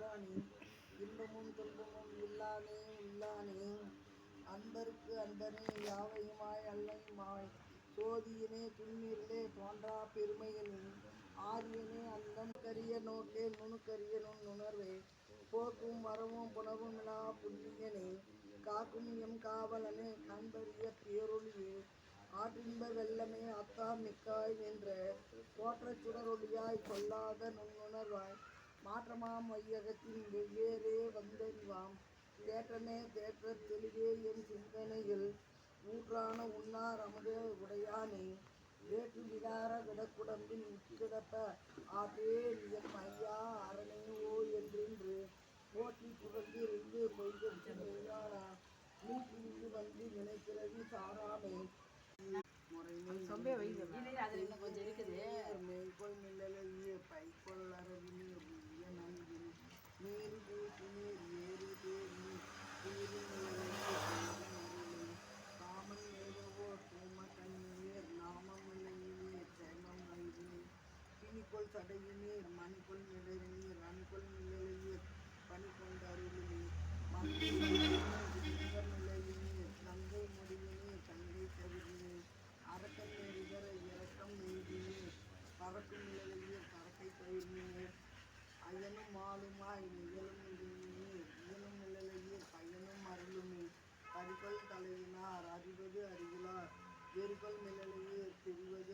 இல்லானே இன்பமும் துன்பமும் இல்லானே உள்ளானே அன்பருக்கு அன்பனே யாவையுமாய் அல்லையுமாய் சோதியனே துன்னிருளே தோன்றா பெருமையனே ஆரியனே அந்தம் கரிய நோக்கே நுணுக்கரிய நுண்ணுணர்வே போக்கும் வரவும் புணவுமிலா புண்ணியனே காக்கும் எம் காவலனே கண்பறிய பேரொழியே ஆற்றின்ப வெள்ளமே அத்தா மிக்காய் நின்ற தோற்றச் சுடரொளியாய் கொல்லாத நுண்ணுணர்வாய் மாற்றமாம் வையகத்தின் வெவ்வேறே வந்தறிவாம் தேற்றமே தேற்றத் தெளிவே என் சிந்தனையில் ஊற்றான உண்ணார் அமுதே உடையானே வேற்று விகார விடக்குடம்பின் உட்கிடப்ப ஆற்றேன் எம் ஐயா அரணே ஓ என்றென்று போற்றி புகழ்ந்திருந்து பொய்கட்சி மெய்யான நீ புரிந்து வந்து நினைக்கிறது சாராமே மெய்கொள் மில்லலையே பைக்கொள் அரவினீர் உரிய நல்கில் நீர் பூசு நீர் ஏறு தேர் நீர் காமன் ஏகவோ தூம கண்ணீர் நாமம் இல்லையே சேமம் நல்கினீர் பிணிக்கொள் சடையினீர் மணிக்கொள் மிளறினீர் அன்கொள் மில்லலையீர் பணி கொண்டு அருளினீர் நிலையினீர் கங்கை முடிவினீர் கங்கை தவிரினீர் அரக்கன் நெறிதர இறக்கம் நெய்தினீர் பறக்கும் நிலையில் கரக்கை பயிர்னீர் அயனும் ஆளுமாய் நிகழும் நீர் இயனும் நிலையில் பயனும் அருளுமே பறிகொள் தலையினார் அறிவது அறிவிலார் எரிகொள் நிலையில் தெரிவது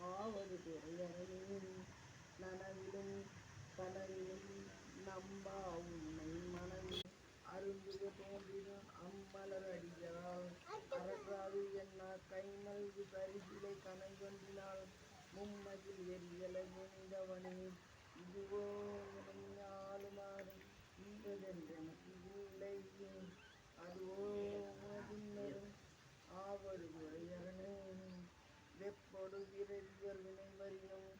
ஆவது துறையரனே நனவிலும் கனவிலும் நம்பா உன்னை மனவில் அருந்துக தோன்றினும் அம்மலர் அடியால் அறக்காது என்ன கைமல்கு பரிசிலை கனைவொன்றினால் மும்மதில் எரியலை முனிந்தவனே இதுவோ ஆளுமாறு ஈவதென்றெனக்கு இல்லையே அதுவோ உனதின்னரும் ஆவடு துறையரனே வெப்பொடு விரவியர் வினைவரினும்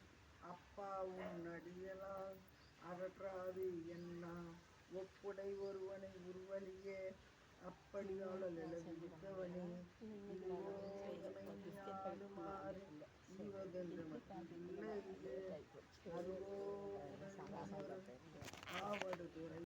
அப்பா உன் அடியலால் அகற்றாது என்ன ஒப்புடை ஒருவனை உருவழியே அப்படி ஆளவித்தவனே ஆளுமாறு ஈவதென்றே அதுவோ ஆவடு துறை